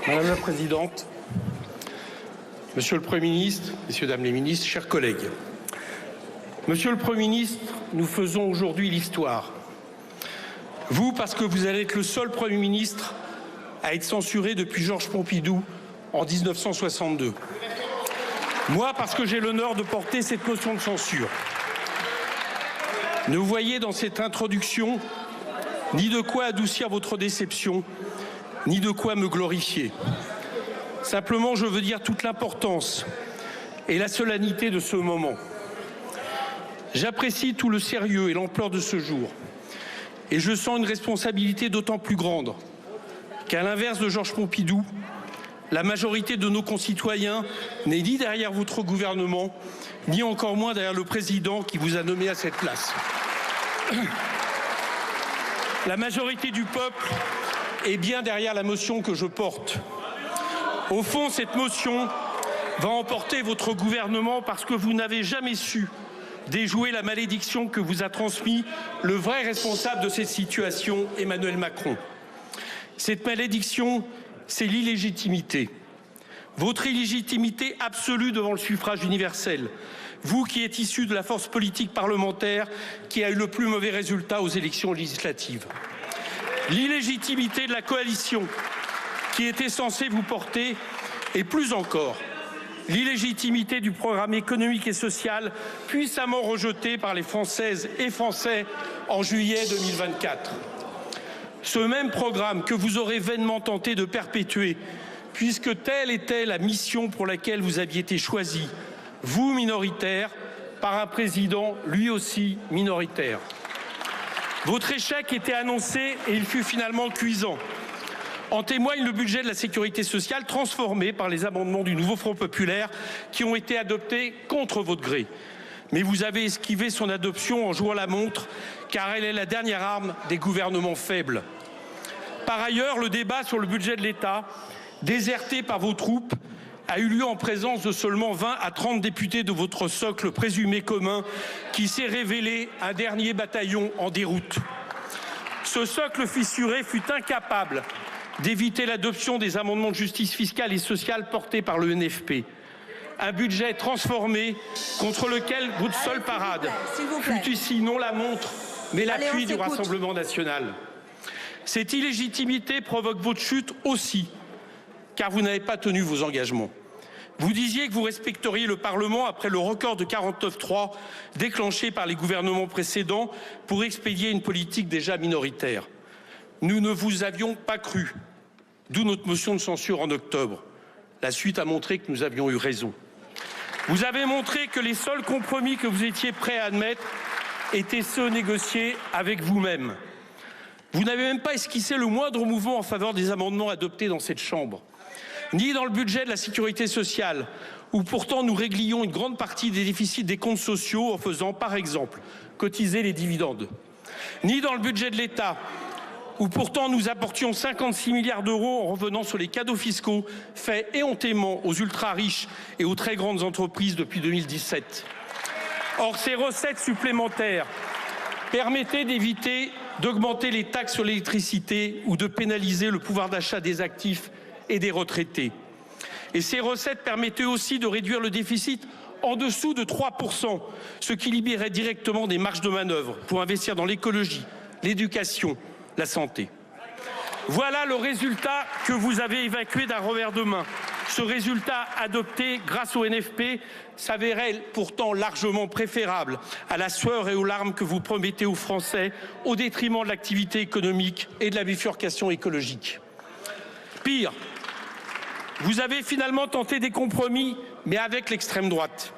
Madame la Présidente, Monsieur le Premier ministre, Messieurs, Dames les ministres, chers collègues. Monsieur le Premier ministre, nous faisons aujourd'hui l'histoire. Vous, parce que vous allez être le seul Premier ministre à être censuré depuis Georges Pompidou en 1962. Moi, parce que j'ai l'honneur de porter cette motion de censure. Ne voyez dans cette introduction ni de quoi adoucir votre déception, ni de quoi me glorifier. Simplement, je veux dire toute l'importance et la solennité de ce moment. J'apprécie tout le sérieux et l'ampleur de ce jour. Et je sens une responsabilité d'autant plus grande qu'à l'inverse de Georges Pompidou, la majorité de nos concitoyens n'est ni derrière votre gouvernement, ni encore moins derrière le président qui vous a nommé à cette place. La majorité du peuple est bien derrière la motion que je porte. Au fond, cette motion va emporter votre gouvernement parce que vous n'avez jamais su déjouer la malédiction que vous a transmise le vrai responsable de cette situation, Emmanuel Macron. Cette malédiction, c'est l'illégitimité. Votre illégitimité absolue devant le suffrage universel. Vous qui êtes issu de la force politique parlementaire qui a eu le plus mauvais résultat aux élections législatives. L'illégitimité de la coalition qui était censée vous porter et plus encore, l'illégitimité du programme économique et social puissamment rejeté par les Françaises et Français en juillet 2024. Ce même programme que vous aurez vainement tenté de perpétuer puisque telle était la mission pour laquelle vous aviez été choisi, vous minoritaire, par un président lui aussi minoritaire. Votre échec était annoncé et il fut finalement cuisant. En témoigne le budget de la sécurité sociale transformé par les amendements du nouveau Front populaire qui ont été adoptés contre votre gré. Mais vous avez esquivé son adoption en jouant la montre car elle est la dernière arme des gouvernements faibles. Par ailleurs, le débat sur le budget de l'État, déserté par vos troupes, a eu lieu en présence de seulement 20 à 30 députés de votre socle présumé commun qui s'est révélé un dernier bataillon en déroute. Ce socle fissuré fut incapable d'éviter l'adoption des amendements de justice fiscale et sociale portés par le NFP. Un budget transformé contre lequel votre seule parade fut ici non la montre, mais l'appui du Rassemblement national. Cette illégitimité provoque votre chute aussi, car vous n'avez pas tenu vos engagements. Vous disiez que vous respecteriez le Parlement après le record de 49.3 déclenché par les gouvernements précédents pour expédier une politique déjà minoritaire. Nous ne vous avions pas cru, d'où notre motion de censure en octobre. La suite a montré que nous avions eu raison. Vous avez montré que les seuls compromis que vous étiez prêts à admettre étaient ceux négociés avec vous-même. Vous n'avez même pas esquissé le moindre mouvement en faveur des amendements adoptés dans cette Chambre. Ni dans le budget de la sécurité sociale, où pourtant nous réglions une grande partie des déficits des comptes sociaux en faisant, par exemple, cotiser les dividendes. Ni dans le budget de l'État, où pourtant nous apportions 56 milliards d'euros en revenant sur les cadeaux fiscaux faits éhontément aux ultra-riches et aux très grandes entreprises depuis 2017. Or, ces recettes supplémentaires permettaient d'éviter d'augmenter les taxes sur l'électricité ou de pénaliser le pouvoir d'achat des actifs et des retraités. Et ces recettes permettaient aussi de réduire le déficit en dessous de 3%, ce qui libérait directement des marges de manœuvre pour investir dans l'écologie, l'éducation, la santé. Voilà le résultat que vous avez évacué d'un revers de main. Ce résultat adopté grâce au NFP s'avérait pourtant largement préférable à la sueur et aux larmes que vous promettez aux Français au détriment de l'activité économique et de la bifurcation écologique. Pire, vous avez finalement tenté des compromis, mais avec l'extrême droite.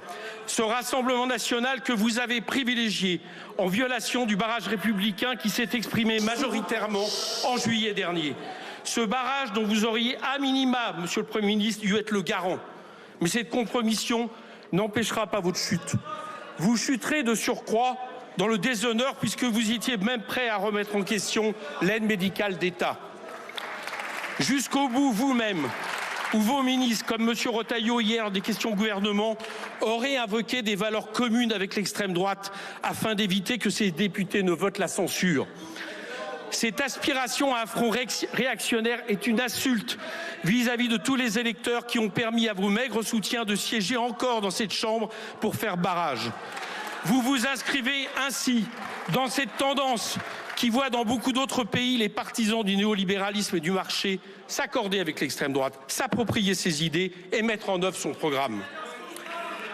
Ce Rassemblement national que vous avez privilégié en violation du barrage républicain qui s'est exprimé majoritairement en juillet dernier. Ce barrage dont vous auriez à minima, Monsieur le Premier ministre, dû être le garant. Mais cette compromission n'empêchera pas votre chute. Vous chuterez de surcroît dans le déshonneur puisque vous étiez même prêt à remettre en question l'aide médicale d'État. Jusqu'au bout vous-même, où vos ministres, comme M. Retailleau hier des questions au gouvernement, auraient invoqué des valeurs communes avec l'extrême droite afin d'éviter que ces députés ne votent la censure. Cette aspiration à un front réactionnaire est une insulte vis-à-vis de tous les électeurs qui ont permis à vos maigres soutiens de siéger encore dans cette chambre pour faire barrage. Vous vous inscrivez ainsi dans cette tendance qui voit dans beaucoup d'autres pays les partisans du néolibéralisme et du marché s'accorder avec l'extrême droite, s'approprier ses idées et mettre en œuvre son programme.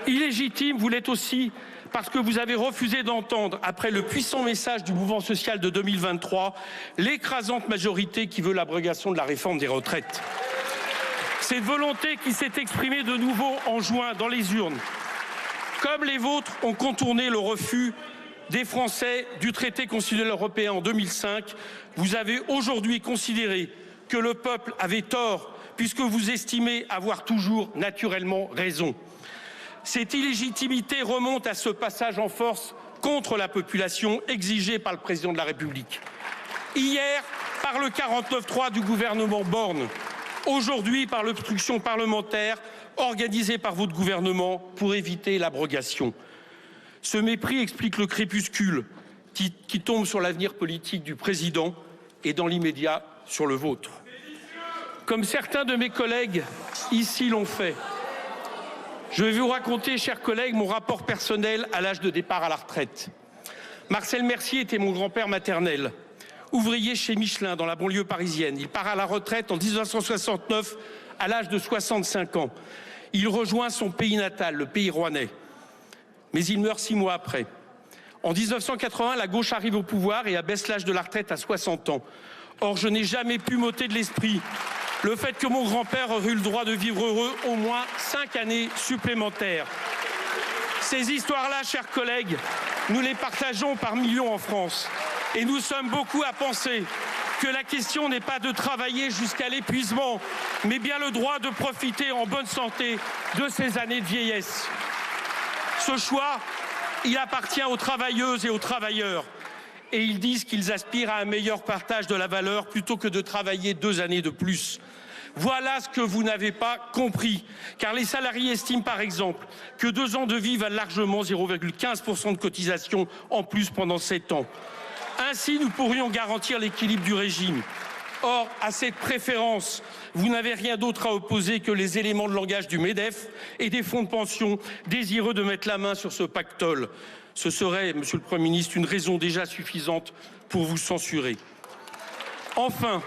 Illégitime, vous l'êtes aussi parce que vous avez refusé d'entendre, après le puissant message du mouvement social de 2023, l'écrasante majorité qui veut l'abrogation de la réforme des retraites. Cette volonté qui s'est exprimée de nouveau en juin dans les urnes, comme les vôtres, ont contourné le refus des Français du traité constitutionnel européen en 2005. Vous avez aujourd'hui considéré que le peuple avait tort puisque vous estimez avoir toujours naturellement raison. Cette illégitimité remonte à ce passage en force contre la population exigé par le président de la République. Hier, par le 49.3 du gouvernement Borne. Aujourd'hui, par l'obstruction parlementaire organisée par votre gouvernement pour éviter l'abrogation. Ce mépris explique le crépuscule qui tombe sur l'avenir politique du président et dans l'immédiat sur le vôtre. Comme certains de mes collègues ici l'ont fait, je vais vous raconter, chers collègues, mon rapport personnel à l'âge de départ à la retraite. Marcel Mercier était mon grand-père maternel, ouvrier chez Michelin dans la banlieue parisienne. Il part à la retraite en 1969 à l'âge de 65 ans. Il rejoint son pays natal, le pays rouennais. Mais il meurt 6 mois après. En 1980, la gauche arrive au pouvoir et abaisse l'âge de la retraite à 60 ans. Or, je n'ai jamais pu m'ôter de l'esprit le fait que mon grand-père aurait eu le droit de vivre heureux au moins 5 années supplémentaires. Ces histoires-là, chers collègues, nous les partageons par millions en France. Et nous sommes beaucoup à penser que la question n'est pas de travailler jusqu'à l'épuisement, mais bien le droit de profiter en bonne santé de ces années de vieillesse. Ce choix, il appartient aux travailleuses et aux travailleurs. Et ils disent qu'ils aspirent à un meilleur partage de la valeur plutôt que de travailler 2 années de plus. Voilà ce que vous n'avez pas compris. Car les salariés estiment par exemple que 2 ans de vie valent largement 0,15% de cotisation en plus pendant 7 ans. Ainsi, nous pourrions garantir l'équilibre du régime. Or, à cette préférence, vous n'avez rien d'autre à opposer que les éléments de langage du MEDEF et des fonds de pension désireux de mettre la main sur ce pactole. Ce serait, Monsieur le Premier ministre, une raison déjà suffisante pour vous censurer. Enfin,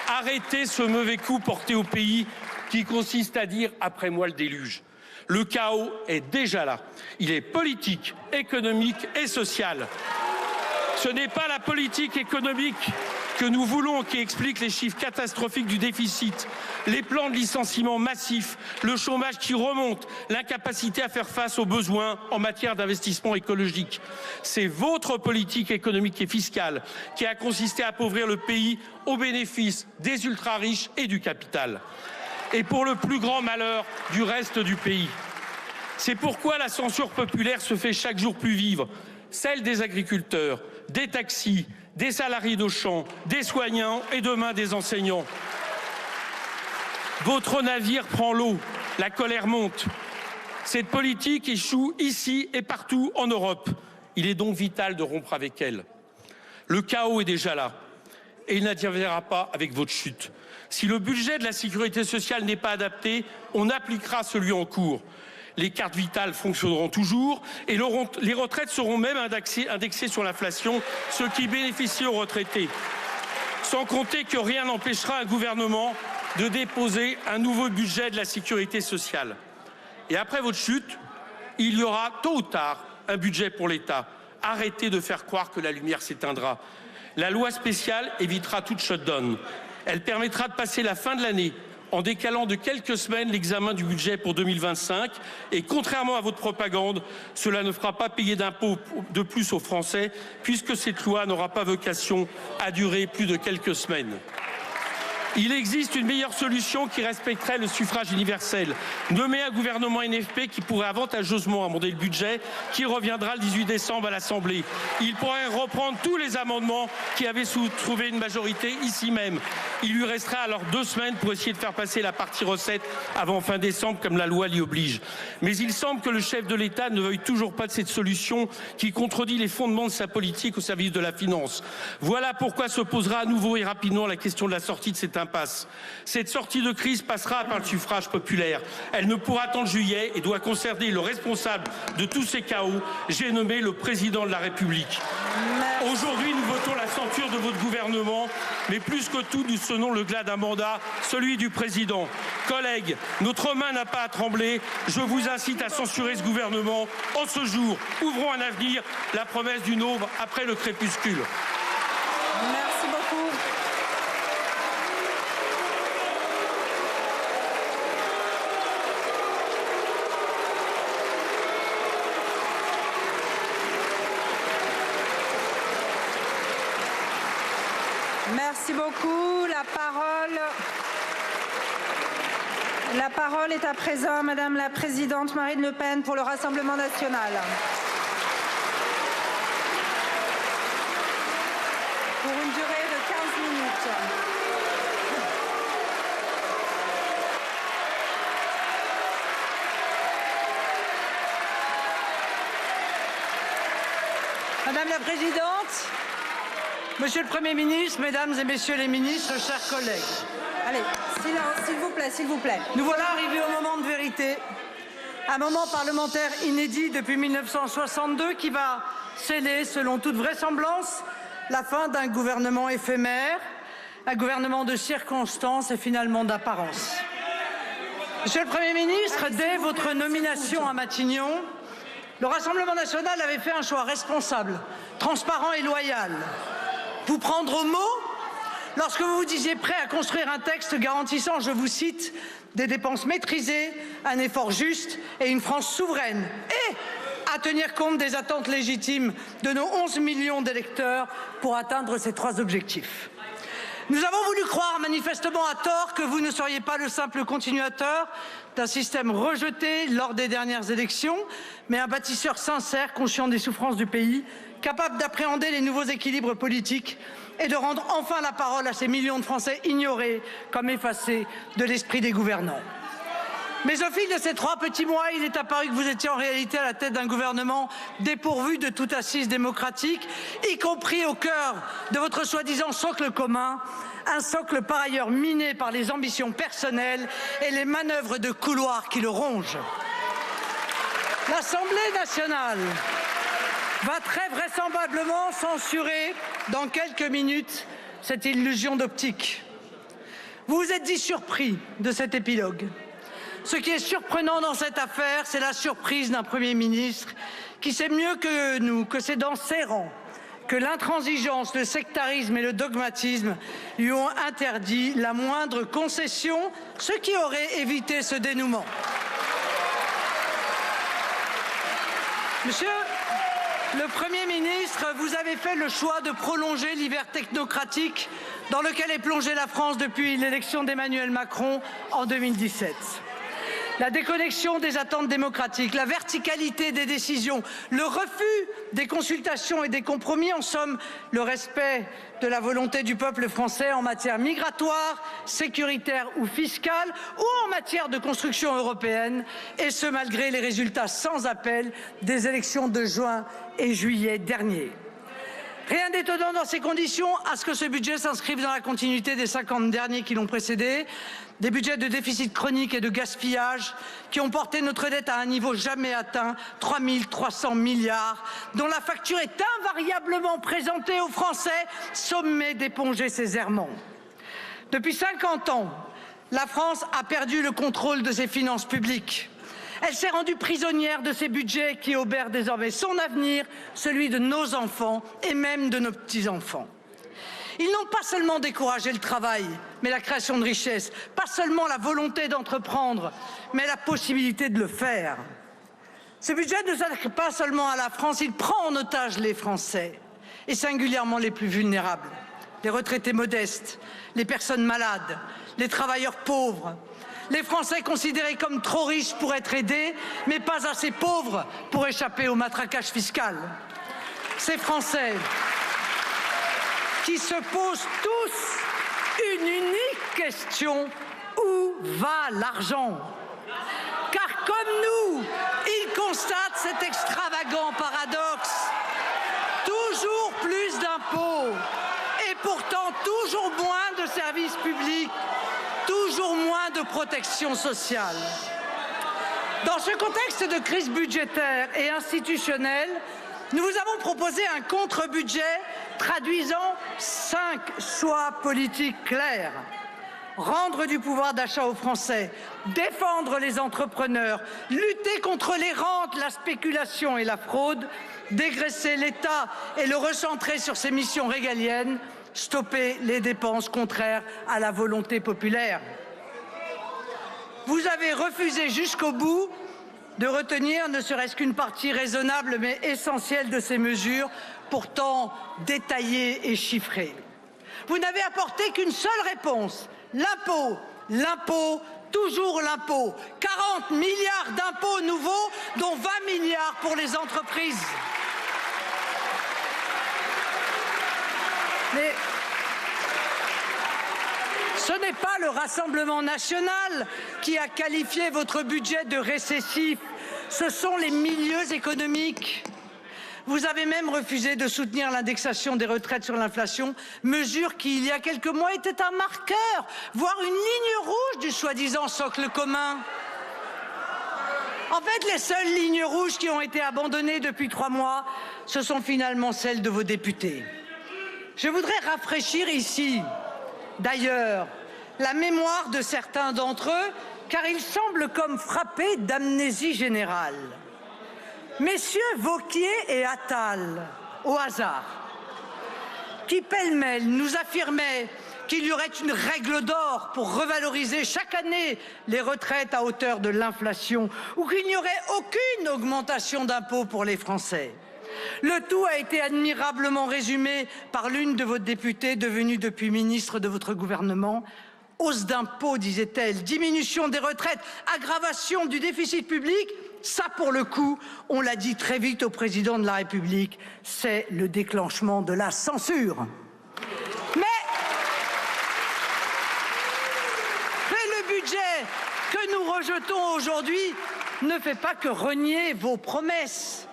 arrêtez ce mauvais coup porté au pays qui consiste à dire « après moi le déluge ». Le chaos est déjà là. Il est politique, économique et social. Ce n'est pas la politique économique que nous voulons qui explique les chiffres catastrophiques du déficit, les plans de licenciement massifs, le chômage qui remonte, l'incapacité à faire face aux besoins en matière d'investissement écologique. C'est votre politique économique et fiscale qui a consisté à appauvrir le pays au bénéfice des ultra-riches et du capital. Et pour le plus grand malheur du reste du pays. C'est pourquoi la censure populaire se fait chaque jour plus vive, celle des agriculteurs, des taxis, des salariés d'Auchan, des soignants et demain des enseignants. Votre navire prend l'eau, la colère monte. Cette politique échoue ici et partout en Europe. Il est donc vital de rompre avec elle. Le chaos est déjà là et il n'interviendra pas avec votre chute. Si le budget de la sécurité sociale n'est pas adapté, on appliquera celui en cours. Les cartes vitales fonctionneront toujours et les retraites seront même indexées sur l'inflation, ce qui bénéficie aux retraités. Sans compter que rien n'empêchera un gouvernement de déposer un nouveau budget de la sécurité sociale. Et après votre chute, il y aura tôt ou tard un budget pour l'État. Arrêtez de faire croire que la lumière s'éteindra. La loi spéciale évitera toute shutdown. Elle permettra de passer la fin de l'année en décalant de quelques semaines l'examen du budget pour 2025. Et contrairement à votre propagande, cela ne fera pas payer d'impôts de plus aux Français, puisque cette loi n'aura pas vocation à durer plus de quelques semaines. Il existe une meilleure solution qui respecterait le suffrage universel. Nommer un gouvernement NFP qui pourrait avantageusement amender le budget qui reviendra le 18 décembre à l'Assemblée. Il pourrait reprendre tous les amendements qui avaient trouvé une majorité ici même. Il lui restera alors 2 semaines pour essayer de faire passer la partie recette avant fin décembre comme la loi l'y oblige. Mais il semble que le chef de l'État ne veuille toujours pas de cette solution qui contredit les fondements de sa politique au service de la finance. Voilà pourquoi se posera à nouveau et rapidement la question de la sortie de cette impasse. Cette sortie de crise passera par le suffrage populaire. Elle ne pourra attendre juillet et doit concerner le responsable de tous ces chaos. J'ai nommé le président de la République. Aujourd'hui, nous votons la censure de votre gouvernement, mais plus que tout, nous sonnons le glas d'un mandat, celui du président. Collègues, notre main n'a pas à trembler. Je vous incite à censurer ce gouvernement. En ce jour, ouvrons un avenir, la promesse d'une aube après le crépuscule. Merci beaucoup. Merci beaucoup. La parole est à présent à Madame la Présidente Marine Le Pen pour le Rassemblement national. Pour une durée de 15 minutes. Madame la Présidente, Monsieur le Premier ministre, Mesdames et Messieurs les ministres, chers collègues. Allez, silence, s'il vous plaît. Nous voilà arrivés au moment de vérité, un moment parlementaire inédit depuis 1962 qui va sceller, selon toute vraisemblance, la fin d'un gouvernement éphémère, un gouvernement de circonstances et finalement d'apparence. Monsieur le Premier ministre, dès votre nomination à Matignon, le Rassemblement national avait fait un choix responsable, transparent et loyal. Vous prendre au mot lorsque vous vous disiez prêt à construire un texte garantissant, je vous cite, des dépenses maîtrisées, un effort juste et une France souveraine, et à tenir compte des attentes légitimes de nos 11 millions d'électeurs pour atteindre ces 3 objectifs. Nous avons voulu croire, manifestement à tort, que vous ne seriez pas le simple continuateur d'un système rejeté lors des dernières élections, mais un bâtisseur sincère, conscient des souffrances du pays, capable d'appréhender les nouveaux équilibres politiques et de rendre enfin la parole à ces millions de Français ignorés comme effacés de l'esprit des gouvernants. Mais au fil de ces 3 petits mois, il est apparu que vous étiez en réalité à la tête d'un gouvernement dépourvu de toute assise démocratique, y compris au cœur de votre soi-disant socle commun, un socle par ailleurs miné par les ambitions personnelles et les manœuvres de couloir qui le rongent. L'Assemblée nationale va très vraisemblablement censurer dans quelques minutes cette illusion d'optique. Vous vous êtes dit surpris de cet épilogue. Ce qui est surprenant dans cette affaire, c'est la surprise d'un Premier ministre qui sait mieux que nous que c'est dans ses rangs que l'intransigeance, le sectarisme et le dogmatisme lui ont interdit la moindre concession, ce qui aurait évité ce dénouement. Monsieur le Premier ministre, vous avez fait le choix de prolonger l'hiver technocratique dans lequel est plongée la France depuis l'élection d'Emmanuel Macron en 2017. La déconnexion des attentes démocratiques, la verticalité des décisions, le refus des consultations et des compromis, en somme, le respect de la volonté du peuple français en matière migratoire, sécuritaire ou fiscale, ou en matière de construction européenne, et ce malgré les résultats sans appel des élections de juin et juillet dernier. Rien d'étonnant dans ces conditions à ce que ce budget s'inscrive dans la continuité des 50 derniers qui l'ont précédé, des budgets de déficit chronique et de gaspillage qui ont porté notre dette à un niveau jamais atteint, 3 300 milliards, dont la facture est invariablement présentée aux Français, sommés d'éponger ces errements. Depuis 50 ans, la France a perdu le contrôle de ses finances publiques. Elle s'est rendue prisonnière de ces budgets qui obèrent désormais son avenir, celui de nos enfants et même de nos petits-enfants. Ils n'ont pas seulement découragé le travail, mais la création de richesses, pas seulement la volonté d'entreprendre, mais la possibilité de le faire. Ce budget ne s'attaque pas seulement à la France, il prend en otage les Français, et singulièrement les plus vulnérables. les retraités modestes, les personnes malades, les travailleurs pauvres, les Français considérés comme trop riches pour être aidés, mais pas assez pauvres pour échapper au matraquage fiscal. Ces Français qui se posent tous une unique question: où va l'argent? Car comme nous, ils constatent cet extravagant paradoxe. Toujours plus d'impôts et pourtant toujours moins de services publics, toujours moins de protection sociale. Dans ce contexte de crise budgétaire et institutionnelle, nous vous avons proposé un contre-budget traduisant 5 choix politiques clairs. Rendre du pouvoir d'achat aux Français, défendre les entrepreneurs, lutter contre les rentes, la spéculation et la fraude, dégraisser l'État et le recentrer sur ses missions régaliennes, stopper les dépenses contraires à la volonté populaire. Vous avez refusé jusqu'au bout de retenir ne serait-ce qu'une partie raisonnable mais essentielle de ces mesures, pourtant détaillées et chiffrées. Vous n'avez apporté qu'une seule réponse: l'impôt, l'impôt, toujours l'impôt. 40 milliards d'impôts nouveaux, dont 20 milliards pour les entreprises. Mais ce n'est pas le Rassemblement national qui a qualifié votre budget de récessif, ce sont les milieux économiques. Vous avez même refusé de soutenir l'indexation des retraites sur l'inflation, mesure qui, il y a quelques mois, était un marqueur, voire une ligne rouge du soi-disant socle commun. En fait, les seules lignes rouges qui ont été abandonnées depuis 3 mois, ce sont finalement celles de vos députés. Je voudrais rafraîchir ici, d'ailleurs, la mémoire de certains d'entre eux, car ils semblent comme frappés d'amnésie générale. Messieurs Wauquiez et Attal, au hasard, qui pêle-mêle nous affirmaient qu'il y aurait une règle d'or pour revaloriser chaque année les retraites à hauteur de l'inflation, ou qu'il n'y aurait aucune augmentation d'impôts pour les Français. Le tout a été admirablement résumé par l'une de vos députées devenue depuis ministre de votre gouvernement. Hausse d'impôts, disait-elle, diminution des retraites, aggravation du déficit public. Ça, pour le coup, on l'a dit très vite au président de la République, c'est le déclenchement de la censure. Mais le budget que nous rejetons aujourd'hui ne fait pas que renier vos promesses.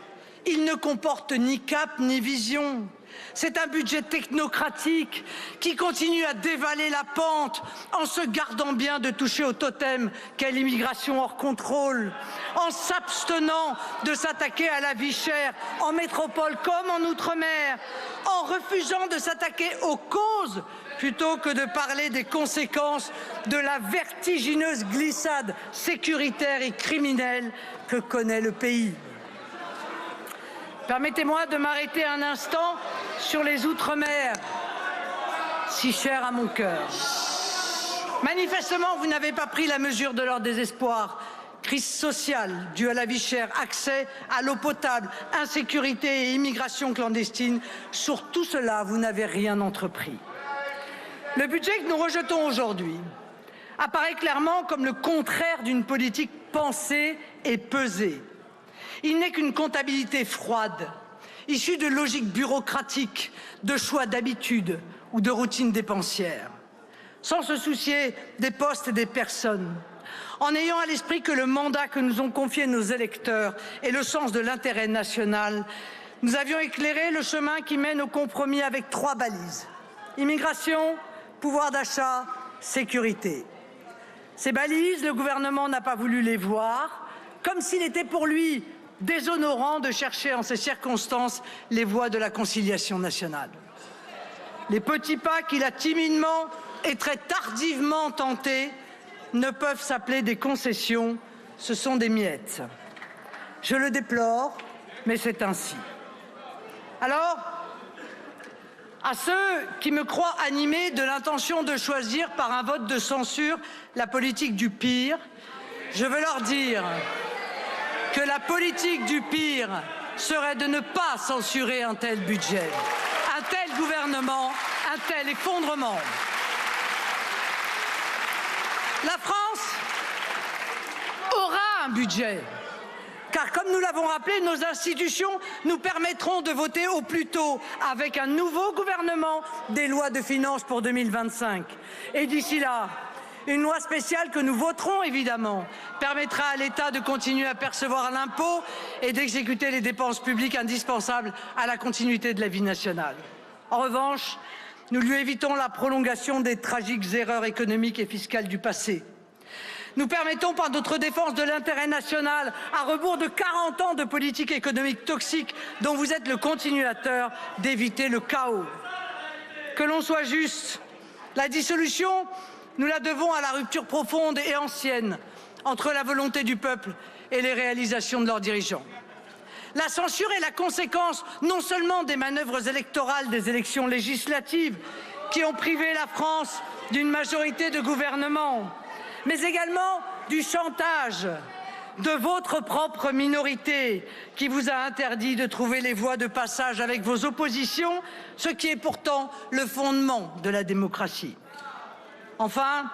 Il ne comporte ni cap ni vision. C'est un budget technocratique qui continue à dévaler la pente en se gardant bien de toucher au totem qu'est l'immigration hors contrôle, en s'abstenant de s'attaquer à la vie chère en métropole comme en outre-mer, en refusant de s'attaquer aux causes plutôt que de parler des conséquences de la vertigineuse glissade sécuritaire et criminelle que connaît le pays. Permettez-moi de m'arrêter un instant sur les Outre-mer, si chers à mon cœur. Manifestement, vous n'avez pas pris la mesure de leur désespoir. Crise sociale due à la vie chère, accès à l'eau potable, insécurité et immigration clandestine. Sur tout cela, vous n'avez rien entrepris. Le budget que nous rejetons aujourd'hui apparaît clairement comme le contraire d'une politique pensée et pesée. Il n'est qu'une comptabilité froide, issue de logiques bureaucratiques, de choix d'habitude ou de routines dépensières, sans se soucier des postes et des personnes, en ayant à l'esprit que le mandat que nous ont confié nos électeurs est le sens de l'intérêt national. Nous avions éclairé le chemin qui mène au compromis avec 3 balises: immigration, pouvoir d'achat, sécurité. Ces balises, le gouvernement n'a pas voulu les voir, comme s'il était pour lui déshonorant de chercher en ces circonstances les voies de la conciliation nationale. Les petits pas qu'il a timidement et très tardivement tentés ne peuvent s'appeler des concessions, ce sont des miettes. Je le déplore, mais c'est ainsi. Alors, à ceux qui me croient animé de l'intention de choisir par un vote de censure la politique du pire, je veux leur dire que la politique du pire serait de ne pas censurer un tel budget, un tel gouvernement un tel effondrement. La France aura un budget. Car comme nous l'avons rappelé, nos institutions nous permettront de voter au plus tôt, avec un nouveau gouvernement, des lois de finances pour 2025. Et d'ici là, une loi spéciale que nous voterons évidemment permettra à l'État de continuer à percevoir l'impôt et d'exécuter les dépenses publiques indispensables à la continuité de la vie nationale. En revanche, nous lui évitons la prolongation des tragiques erreurs économiques et fiscales du passé. Nous permettons par notre défense de l'intérêt national, à rebours de 40 ans de politique économique toxique dont vous êtes le continuateur, d'éviter le chaos. Que l'on soit juste, la dissolution, nous la devons à la rupture profonde et ancienne entre la volonté du peuple et les réalisations de leurs dirigeants. La censure est la conséquence non seulement des manœuvres électorales des élections législatives qui ont privé la France d'une majorité de gouvernement, mais également du chantage de votre propre minorité qui vous a interdit de trouver les voies de passage avec vos oppositions, ce qui est pourtant le fondement de la démocratie. Enfin,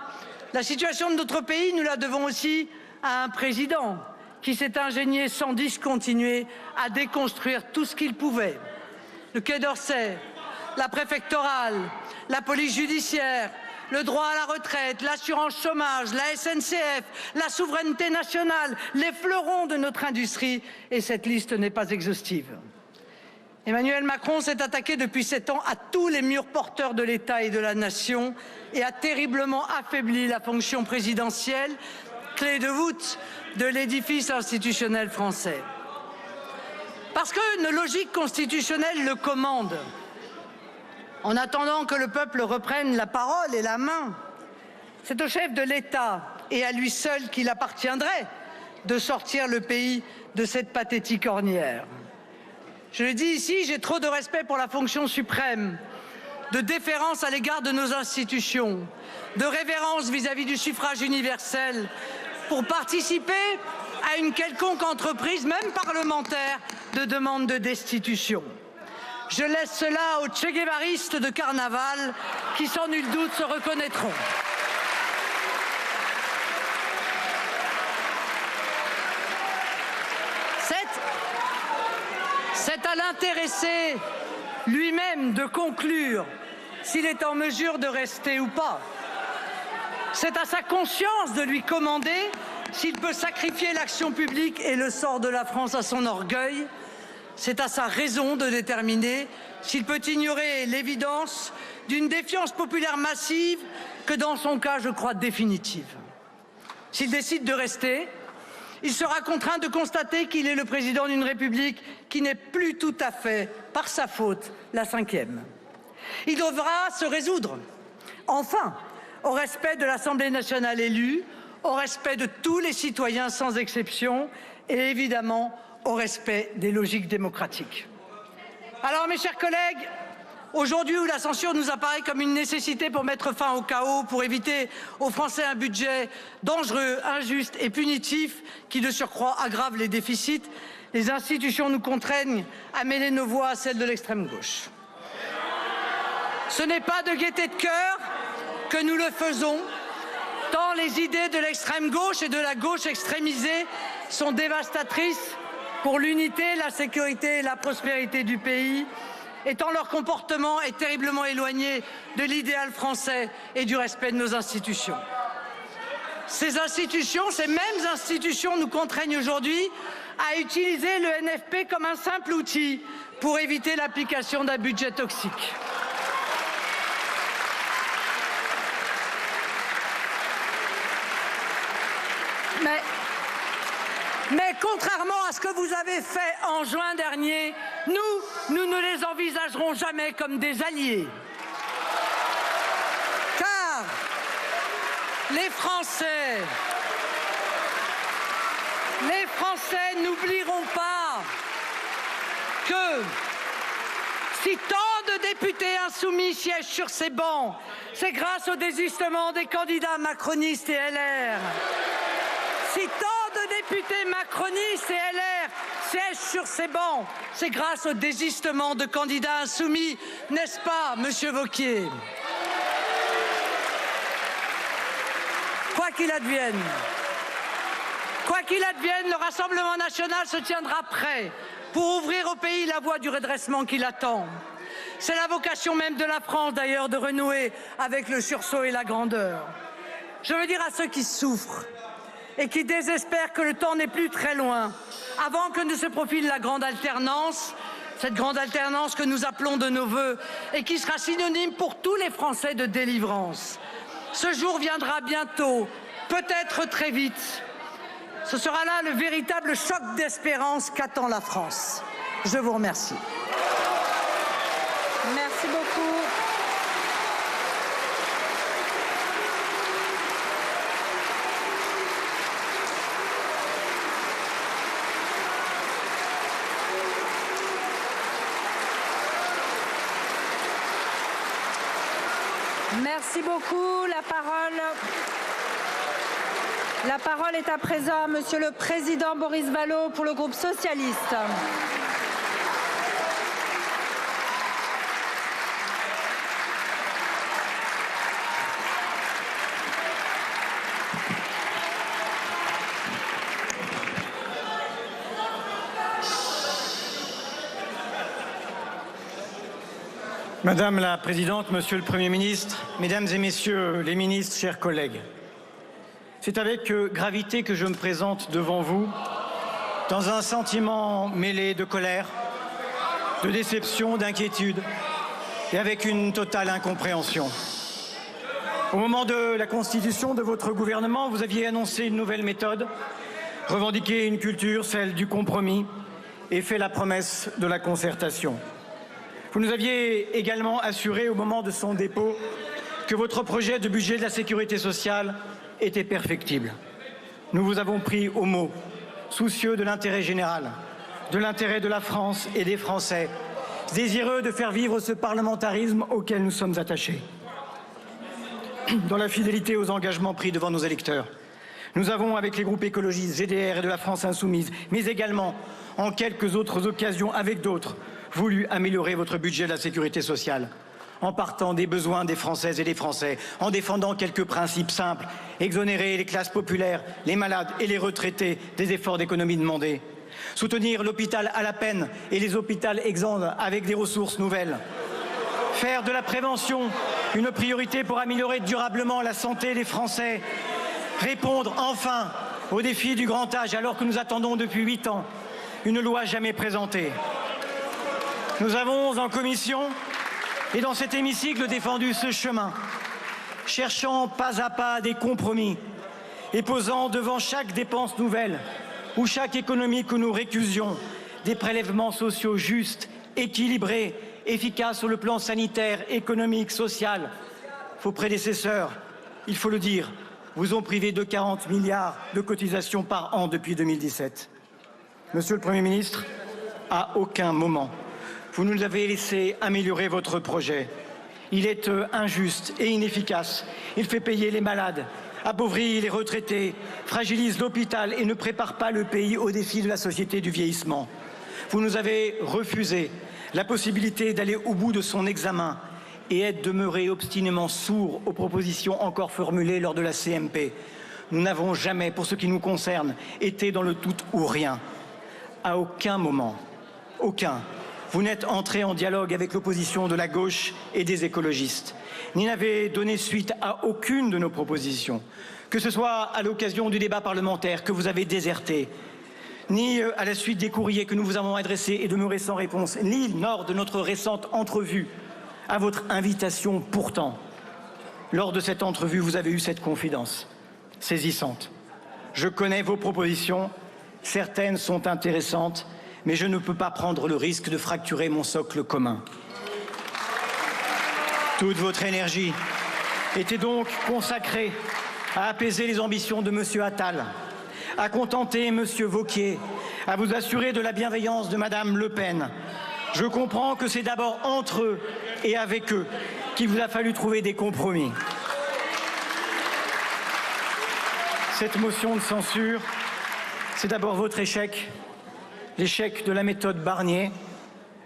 la situation de notre pays, nous la devons aussi à un président qui s'est ingénié sans discontinuer à déconstruire tout ce qu'il pouvait. Le Quai d'Orsay, la préfectorale, la police judiciaire, le droit à la retraite, l'assurance chômage, la SNCF, la souveraineté nationale, les fleurons de notre industrie, et cette liste n'est pas exhaustive. Emmanuel Macron s'est attaqué depuis 7 ans à tous les murs porteurs de l'État et de la nation et a terriblement affaibli la fonction présidentielle, clé de voûte de l'édifice institutionnel français. Parce qu'une logique constitutionnelle le commande. En attendant que le peuple reprenne la parole et la main, c'est au chef de l'État et à lui seul qu'il appartiendrait de sortir le pays de cette pathétique ornière. Je le dis ici, j'ai trop de respect pour la fonction suprême, de déférence à l'égard de nos institutions, de révérence vis-à-vis du suffrage universel pour participer à une quelconque entreprise, même parlementaire, de demande de destitution. Je laisse cela aux tchéguévaristes de carnaval qui, sans nul doute, se reconnaîtront. C'est à l'intéressé lui-même de conclure s'il est en mesure de rester ou pas. C'est à sa conscience de lui commander s'il peut sacrifier l'action publique et le sort de la France à son orgueil. C'est à sa raison de déterminer s'il peut ignorer l'évidence d'une défiance populaire massive que, dans son cas, je crois définitive. S'il décide de rester, il sera contraint de constater qu'il est le président d'une République qui n'est plus tout à fait, par sa faute, la 5e. Il devra se résoudre, enfin, au respect de l'Assemblée nationale élue, au respect de tous les citoyens sans exception et évidemment au respect des logiques démocratiques. Alors, mes chers collègues, aujourd'hui où la censure nous apparaît comme une nécessité pour mettre fin au chaos, pour éviter aux Français un budget dangereux, injuste et punitif qui, de surcroît, aggrave les déficits, les institutions nous contraignent à mêler nos voix à celles de l'extrême gauche. Ce n'est pas de gaieté de cœur que nous le faisons, tant les idées de l'extrême gauche et de la gauche extrémisée sont dévastatrices pour l'unité, la sécurité et la prospérité du pays, et tant leur comportement est terriblement éloigné de l'idéal français et du respect de nos institutions. Ces mêmes institutions nous contraignent aujourd'hui à utiliser le NFP comme un simple outil pour éviter l'application d'un budget toxique. Mais contrairement à ce que vous avez fait en juin dernier, nous ne les envisagerons jamais comme des alliés. Car les Français n'oublieront pas que si tant de députés insoumis siègent sur ces bancs, c'est grâce au désistement des candidats macronistes et LR. Si tant de députés macronistes et LR siège sur ces bancs, c'est grâce au désistement de candidats insoumis, n'est-ce pas, Monsieur Wauquiez? Quoi qu'il advienne, le Rassemblement national se tiendra prêt pour ouvrir au pays la voie du redressement qui l'attend. C'est la vocation même de la France, d'ailleurs, de renouer avec le sursaut et la grandeur. Je veux dire à ceux qui souffrent et qui désespèrent que le temps n'est plus très loin, avant que ne se profile la grande alternance, cette grande alternance que nous appelons de nos vœux et qui sera synonyme pour tous les Français de délivrance. Ce jour viendra bientôt, peut-être très vite. Ce sera là le véritable choc d'espérance qu'attend la France. Je vous remercie. Merci beaucoup. Merci beaucoup. La parole est à présent à Monsieur le Président Boris Vallaud pour le groupe socialiste. Madame la Présidente, Monsieur le Premier ministre, Mesdames et Messieurs les ministres, chers collègues, c'est avec gravité que je me présente devant vous, dans un sentiment mêlé de colère, de déception, d'inquiétude et avec une totale incompréhension. Au moment de la constitution de votre gouvernement, vous aviez annoncé une nouvelle méthode, revendiqué une culture, celle du compromis, et fait la promesse de la concertation. Vous nous aviez également assuré au moment de son dépôt que votre projet de budget de la sécurité sociale était perfectible. Nous vous avons pris au mot, soucieux de l'intérêt général, de l'intérêt de la France et des Français, désireux de faire vivre ce parlementarisme auquel nous sommes attachés. Dans la fidélité aux engagements pris devant nos électeurs, nous avons, avec les groupes écologistes, GDR et de la France Insoumise, mais également, en quelques autres occasions avec d'autres, voulu améliorer votre budget de la sécurité sociale, en partant des besoins des Françaises et des Français, en défendant quelques principes simples, exonérer les classes populaires, les malades et les retraités des efforts d'économie demandés, soutenir l'hôpital à la peine et les hôpitaux exsangues avec des ressources nouvelles, faire de la prévention une priorité pour améliorer durablement la santé des Français, répondre enfin aux défis du grand âge alors que nous attendons depuis 8 ans une loi jamais présentée. Nous avons en commission et dans cet hémicycle défendu ce chemin, cherchant pas à pas des compromis et posant devant chaque dépense nouvelle ou chaque économie que nous récusions des prélèvements sociaux justes, équilibrés, efficaces sur le plan sanitaire, économique, social. Vos prédécesseurs, il faut le dire, vous ont privé de 40 milliards de cotisations par an depuis 2017. Monsieur le Premier ministre, à aucun moment, vous nous avez laissé améliorer votre projet. Il est injuste et inefficace. Il fait payer les malades, appauvrit les retraités, fragilise l'hôpital et ne prépare pas le pays aux défis de la société du vieillissement. Vous nous avez refusé la possibilité d'aller au bout de son examen et êtes demeuré obstinément sourd aux propositions encore formulées lors de la CMP. Nous n'avons jamais, pour ce qui nous concerne, été dans le tout ou rien. À aucun moment, aucun, vous n'êtes entré en dialogue avec l'opposition de la gauche et des écologistes, ni n'avez donné suite à aucune de nos propositions, que ce soit à l'occasion du débat parlementaire que vous avez déserté, ni à la suite des courriers que nous vous avons adressés et demeurés sans réponse, ni lors de notre récente entrevue, à votre invitation pourtant. Lors de cette entrevue, vous avez eu cette confidence saisissante. Je connais vos propositions, certaines sont intéressantes, mais je ne peux pas prendre le risque de fracturer mon socle commun. Toute votre énergie était donc consacrée à apaiser les ambitions de M. Attal, à contenter M. Wauquiez, à vous assurer de la bienveillance de Mme Le Pen. Je comprends que c'est d'abord entre eux et avec eux qu'il vous a fallu trouver des compromis. Cette motion de censure, c'est d'abord votre échec, l'échec de la méthode Barnier,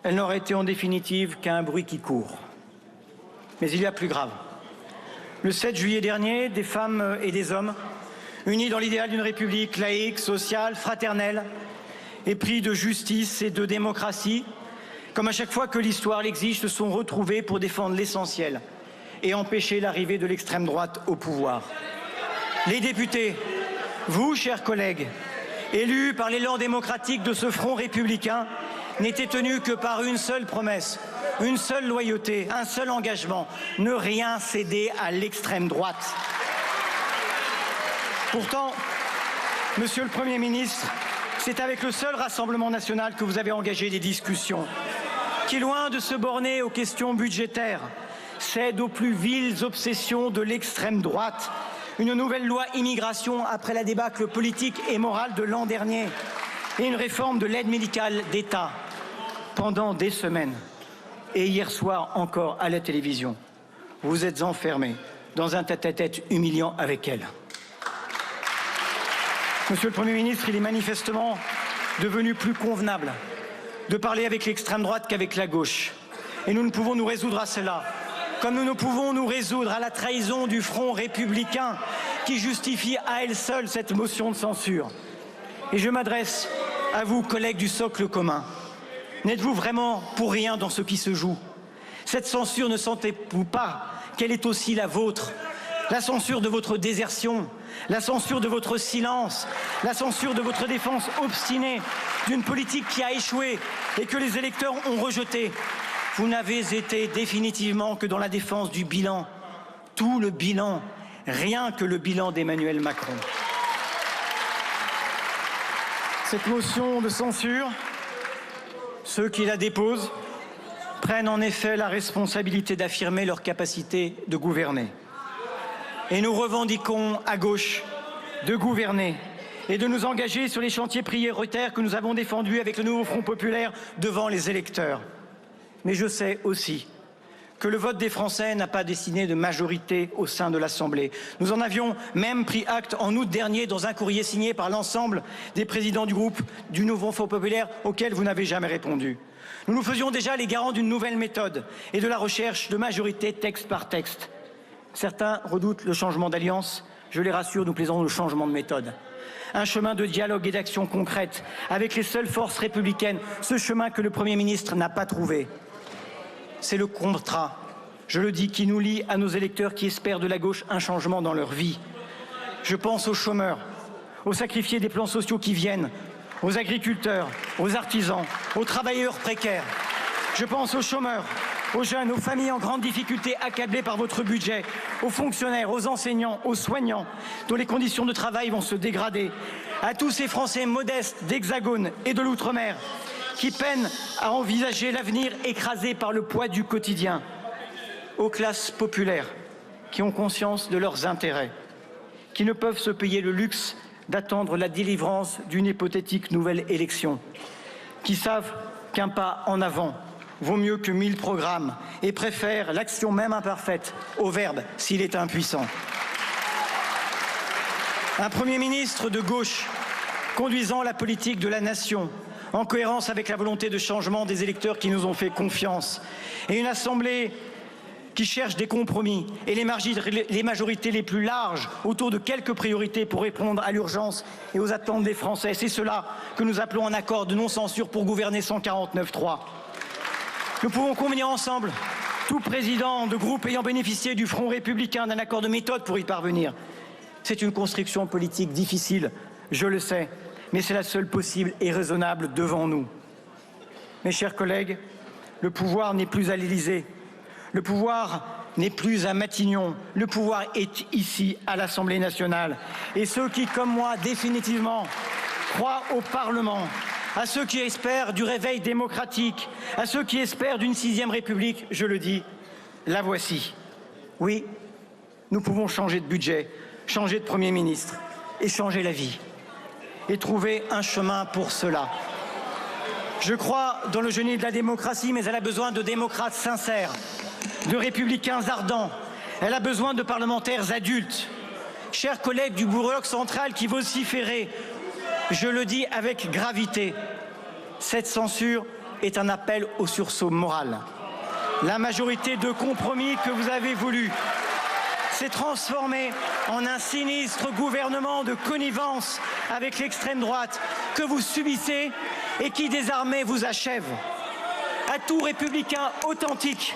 elle n'aurait été en définitive qu'un bruit qui court. Mais il y a plus grave. Le 7 juillet dernier, des femmes et des hommes, unis dans l'idéal d'une république laïque, sociale, fraternelle, épris de justice et de démocratie, comme à chaque fois que l'histoire l'exige, se sont retrouvés pour défendre l'essentiel et empêcher l'arrivée de l'extrême droite au pouvoir. Les députés, vous, chers collègues, élus par l'élan démocratique de ce front républicain, n'étaient tenus que par une seule promesse, une seule loyauté, un seul engagement, ne rien céder à l'extrême droite. Pourtant, Monsieur le Premier ministre, c'est avec le seul Rassemblement national que vous avez engagé des discussions, qui, loin de se borner aux questions budgétaires, cède aux plus viles obsessions de l'extrême droite. Une nouvelle loi immigration après la débâcle politique et morale de l'an dernier et une réforme de l'aide médicale d'État pendant des semaines. Et hier soir encore à la télévision, vous êtes enfermés dans un tête-à-tête humiliant avec elle. Monsieur le Premier ministre, il est manifestement devenu plus convenable de parler avec l'extrême droite qu'avec la gauche. Et nous ne pouvons nous résoudre à cela, comme nous ne pouvons nous résoudre à la trahison du front républicain qui justifie à elle seule cette motion de censure. Et je m'adresse à vous, collègues du socle commun. N'êtes-vous vraiment pour rien dans ce qui se joue? Cette censure, ne sentez-vous pas qu'elle est aussi la vôtre? La censure de votre désertion, la censure de votre silence, la censure de votre défense obstinée d'une politique qui a échoué et que les électeurs ont rejetée. Vous n'avez été définitivement que dans la défense du bilan. Tout le bilan, rien que le bilan d'Emmanuel Macron. Cette motion de censure, ceux qui la déposent prennent en effet la responsabilité d'affirmer leur capacité de gouverner. Et nous revendiquons à gauche de gouverner et de nous engager sur les chantiers prioritaires que nous avons défendus avec le nouveau Front populaire devant les électeurs. Mais je sais aussi que le vote des Français n'a pas dessiné de majorité au sein de l'Assemblée. Nous en avions même pris acte en août dernier dans un courrier signé par l'ensemble des présidents du groupe du nouveau Front populaire auquel vous n'avez jamais répondu. Nous nous faisions déjà les garants d'une nouvelle méthode et de la recherche de majorité texte par texte. Certains redoutent le changement d'alliance. Je les rassure, nous plaisons le changement de méthode. Un chemin de dialogue et d'action concrète avec les seules forces républicaines, ce chemin que le Premier ministre n'a pas trouvé. C'est le contrat, je le dis, qui nous lie à nos électeurs qui espèrent de la gauche un changement dans leur vie. Je pense aux chômeurs, aux sacrifiés des plans sociaux qui viennent, aux agriculteurs, aux artisans, aux travailleurs précaires. Je pense aux chômeurs, aux jeunes, aux familles en grande difficulté accablées par votre budget, aux fonctionnaires, aux enseignants, aux soignants, dont les conditions de travail vont se dégrader, à tous ces Français modestes d'Hexagone et de l'Outre-mer qui peinent à envisager l'avenir écrasé par le poids du quotidien, aux classes populaires qui ont conscience de leurs intérêts, qui ne peuvent se payer le luxe d'attendre la délivrance d'une hypothétique nouvelle élection, qui savent qu'un pas en avant vaut mieux que 1000 programmes et préfèrent l'action même imparfaite au verbe s'il est impuissant. Un Premier ministre de gauche conduisant la politique de la nation en cohérence avec la volonté de changement des électeurs qui nous ont fait confiance et une Assemblée qui cherche des compromis et les majorités les plus larges autour de quelques priorités pour répondre à l'urgence et aux attentes des Français. C'est cela que nous appelons un accord de non-censure pour gouverner sans 49.3. Nous pouvons convenir ensemble, tout président de groupe ayant bénéficié du Front républicain, d'un accord de méthode pour y parvenir. C'est une construction politique difficile, je le sais, mais c'est la seule possible et raisonnable devant nous. Mes chers collègues, le pouvoir n'est plus à l'Élysée. Le pouvoir n'est plus à Matignon, le pouvoir est ici à l'Assemblée nationale. Et ceux qui, comme moi, définitivement croient au Parlement, à ceux qui espèrent du réveil démocratique, à ceux qui espèrent d'une 6e République, je le dis, la voici. Oui, nous pouvons changer de budget, changer de Premier ministre et changer la vie. Et trouver un chemin pour cela. Je crois dans le génie de la démocratie, mais elle a besoin de démocrates sincères, de républicains ardents. Elle a besoin de parlementaires adultes. Chers collègues du bloc central qui vociférez, je le dis avec gravité, Cette censure est un appel au sursaut moral. La majorité de compromis que vous avez voulu s'est transformée en un sinistre gouvernement de connivence avec l'extrême droite que vous subissez et qui désormais vous achève. À tout républicain authentique,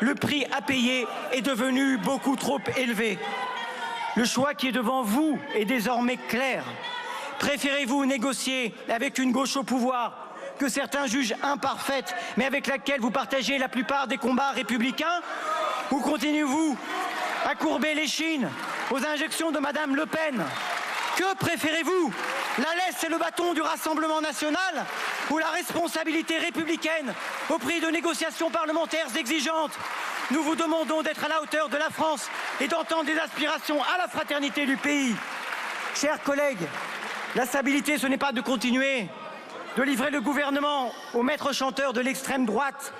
le prix à payer est devenu beaucoup trop élevé. Le choix qui est devant vous est désormais clair. Préférez-vous négocier avec une gauche au pouvoir que certains jugent imparfaite, mais avec laquelle vous partagez la plupart des combats républicains? Ou continuez-vous à courber l'échine aux injections de Madame Le Pen? Que préférez-vous? La laisse et le bâton du Rassemblement national ou la responsabilité républicaine au prix de négociations parlementaires exigeantes? Nous vous demandons d'être à la hauteur de la France et d'entendre des aspirations à la fraternité du pays. Chers collègues, la stabilité, ce n'est pas de continuer de livrer le gouvernement aux maîtres chanteurs de l'extrême droite.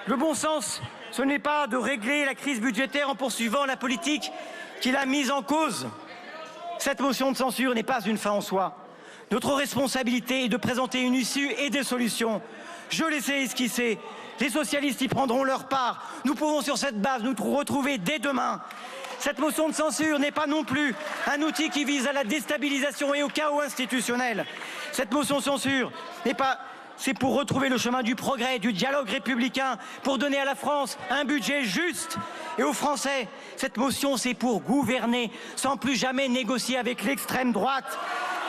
Le bon sens, ce n'est pas de régler la crise budgétaire en poursuivant la politique qui l'a mise en cause. Cette motion de censure n'est pas une fin en soi. Notre responsabilité est de présenter une issue et des solutions. Je les ai esquissées. Les socialistes y prendront leur part. Nous pouvons sur cette base nous retrouver dès demain. Cette motion de censure n'est pas non plus un outil qui vise à la déstabilisation et au chaos institutionnel. Cette motion de censure c'est pour retrouver le chemin du progrès, du dialogue républicain, pour donner à la France un budget juste. Et aux Français, cette motion, c'est pour gouverner sans plus jamais négocier avec l'extrême droite.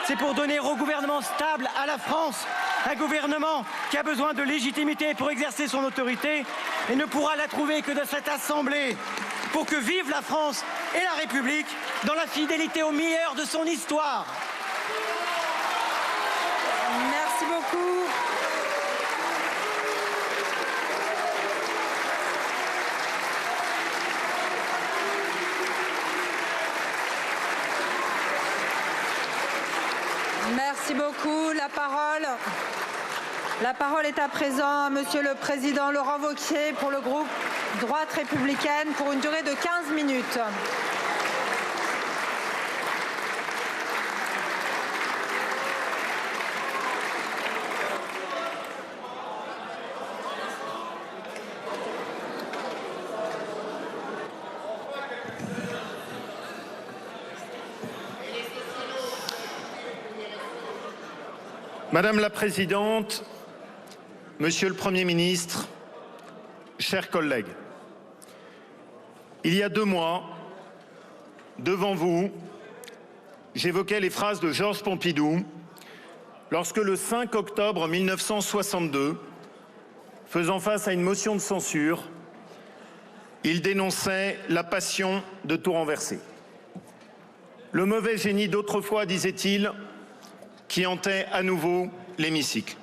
C'est pour donner au gouvernement stable à la France, un gouvernement qui a besoin de légitimité pour exercer son autorité et ne pourra la trouver que de cette Assemblée. Pour que vive la France et la République dans la fidélité au meilleur de son histoire. Merci beaucoup. Merci beaucoup. La parole est à présent à Monsieur le Président Laurent Wauquiez pour le groupe Droite républicaine pour une durée de 15 minutes. Madame la Présidente, Monsieur le Premier ministre, chers collègues, il y a 2 mois, devant vous, j'évoquais les phrases de Georges Pompidou lorsque le 5 octobre 1962, faisant face à une motion de censure, il dénonçait la passion de tout renverser. Le mauvais génie d'autrefois, disait-il, qui hantait à nouveau l'hémicycle.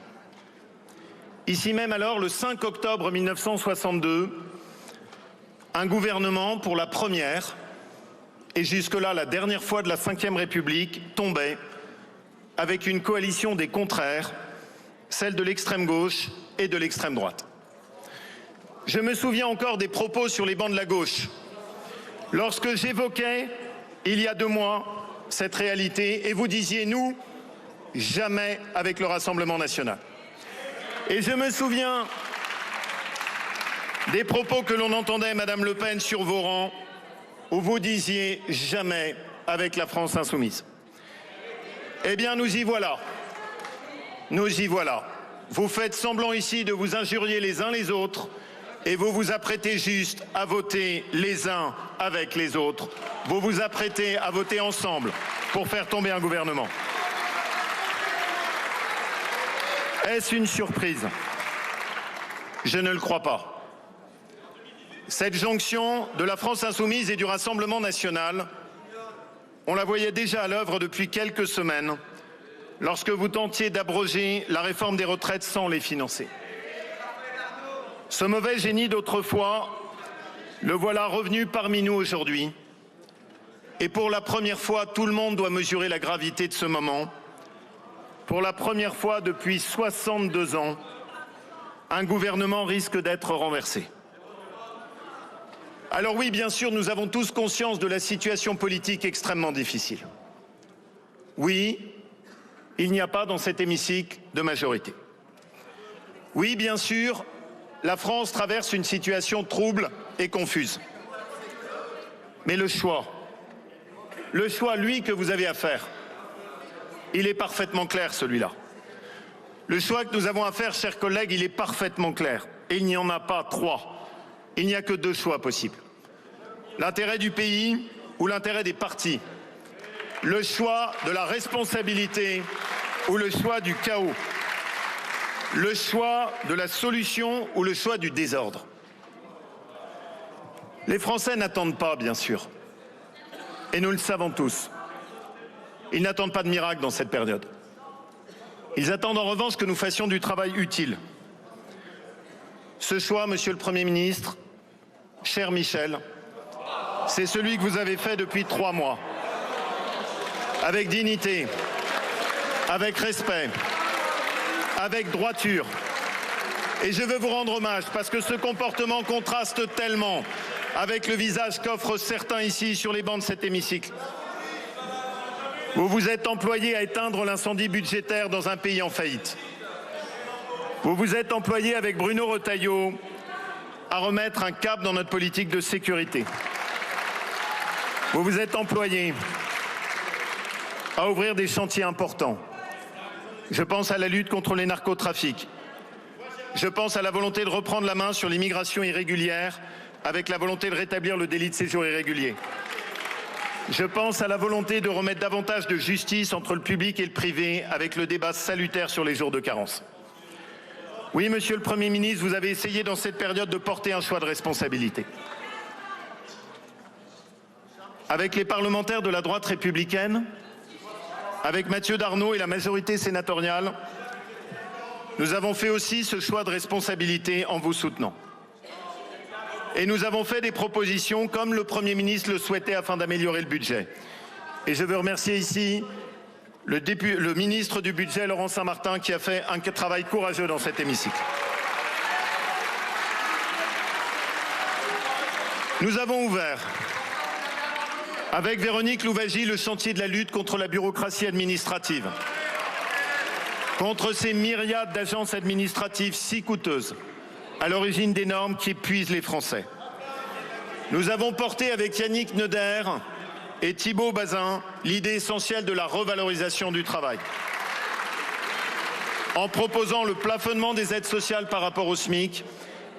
Ici même alors, le 5 octobre 1962, un gouvernement, pour la première, et jusque-là la dernière fois de la Ve République, tombait avec une coalition des contraires, celle de l'extrême gauche et de l'extrême droite. Je me souviens encore des propos sur les bancs de la gauche, lorsque j'évoquais, il y a 2 mois, cette réalité, et vous disiez, nous, jamais avec le Rassemblement national. Et je me souviens des propos que l'on entendait, Madame Le Pen, sur vos rangs, où vous disiez jamais avec la France insoumise. Eh bien, nous y voilà. Nous y voilà. Vous faites semblant ici de vous injurier les uns les autres et vous vous apprêtez juste à voter les uns avec les autres. Vous vous apprêtez à voter ensemble pour faire tomber un gouvernement. Est-ce une surprise? Je ne le crois pas. Cette jonction de la France insoumise et du Rassemblement national, on la voyait déjà à l'œuvre depuis quelques semaines, lorsque vous tentiez d'abroger la réforme des retraites sans les financer. Ce mauvais génie d'autrefois, le voilà revenu parmi nous aujourd'hui. Et pour la première fois, tout le monde doit mesurer la gravité de ce moment. Pour la première fois depuis 62 ans, un gouvernement risque d'être renversé. Alors oui, bien sûr, nous avons tous conscience de la situation politique extrêmement difficile. Oui, il n'y a pas dans cet hémicycle de majorité. Oui, bien sûr, la France traverse une situation trouble et confuse. Mais le choix, lui, que vous avez à faire, il est parfaitement clair, celui-là. Le choix que nous avons à faire, chers collègues, il est parfaitement clair. Et il n'y en a pas trois. Il n'y a que deux choix possibles. L'intérêt du pays ou l'intérêt des partis. Le choix de la responsabilité ou le choix du chaos. Le choix de la solution ou le choix du désordre. Les Français n'attendent pas, bien sûr. Et nous le savons tous. Ils n'attendent pas de miracle dans cette période. Ils attendent en revanche que nous fassions du travail utile. Ce choix, Monsieur le Premier ministre, cher Michel, c'est celui que vous avez fait depuis 3 mois. Avec dignité, avec respect, avec droiture. Et je veux vous rendre hommage parce que ce comportement contraste tellement avec le visage qu'offrent certains ici sur les bancs de cet hémicycle. Vous vous êtes employé à éteindre l'incendie budgétaire dans un pays en faillite. Vous vous êtes employé avec Bruno Retailleau à remettre un cap dans notre politique de sécurité. Vous vous êtes employé à ouvrir des chantiers importants. Je pense à la lutte contre les narcotrafics. Je pense à la volonté de reprendre la main sur l'immigration irrégulière avec la volonté de rétablir le délit de séjour irrégulier. Je pense à la volonté de remettre davantage de justice entre le public et le privé avec le débat salutaire sur les jours de carence. Oui, Monsieur le Premier ministre, vous avez essayé dans cette période de porter un choix de responsabilité. Avec les parlementaires de la droite républicaine, avec Mathieu Darnaud et la majorité sénatoriale, nous avons fait aussi ce choix de responsabilité en vous soutenant. Et nous avons fait des propositions comme le Premier ministre le souhaitait afin d'améliorer le budget. Et je veux remercier ici le ministre du Budget, Laurent Saint-Martin, qui a fait un travail courageux dans cet hémicycle. Nous avons ouvert, avec Véronique Louwagie, le chantier de la lutte contre la bureaucratie administrative, contre ces myriades d'agences administratives si coûteuses, à l'origine des normes qui épuisent les Français. Nous avons porté avec Yannick Neuder et Thibault Bazin l'idée essentielle de la revalorisation du travail. En proposant le plafonnement des aides sociales par rapport au SMIC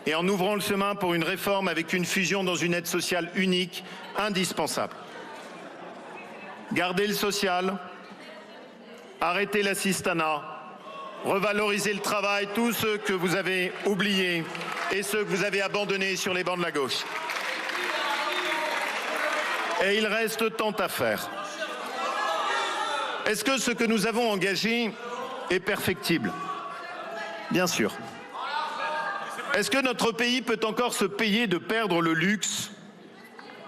et en ouvrant le chemin pour une réforme avec une fusion dans une aide sociale unique, indispensable. Garder le social, arrêter l'assistanat, revaloriser le travail, tous ceux que vous avez oubliés et ceux que vous avez abandonnés sur les bancs de la gauche. Et il reste tant à faire. Est-ce que ce que nous avons engagé est perfectible? Bien sûr. Est-ce que notre pays peut encore se payer de perdre le luxe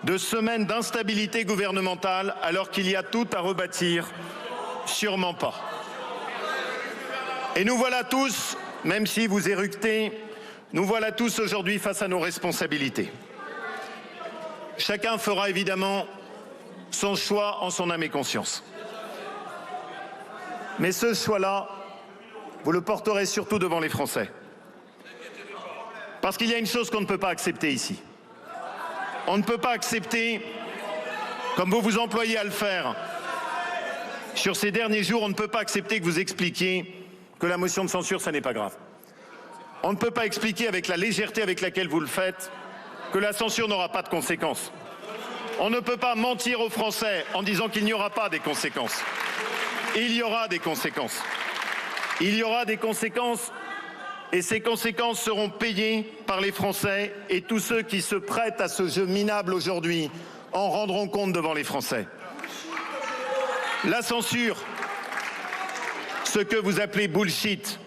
de semaines d'instabilité gouvernementale alors qu'il y a tout à rebâtir? Sûrement pas. Et nous voilà tous, même si vous éructez, nous voilà tous aujourd'hui face à nos responsabilités. Chacun fera évidemment son choix en son âme et conscience. Mais ce choix-là, vous le porterez surtout devant les Français. Parce qu'il y a une chose qu'on ne peut pas accepter ici. On ne peut pas accepter, comme vous vous employez à le faire, sur ces derniers jours, on ne peut pas accepter que vous expliquiez que la motion de censure, ça n'est pas grave. On ne peut pas expliquer avec la légèreté avec laquelle vous le faites que la censure n'aura pas de conséquences. On ne peut pas mentir aux Français en disant qu'il n'y aura pas des conséquences. Il y aura des conséquences. Il y aura des conséquences et ces conséquences seront payées par les Français et tous ceux qui se prêtent à ce jeu minable aujourd'hui en rendront compte devant les Français. La censure, ce que vous appelez bullshit,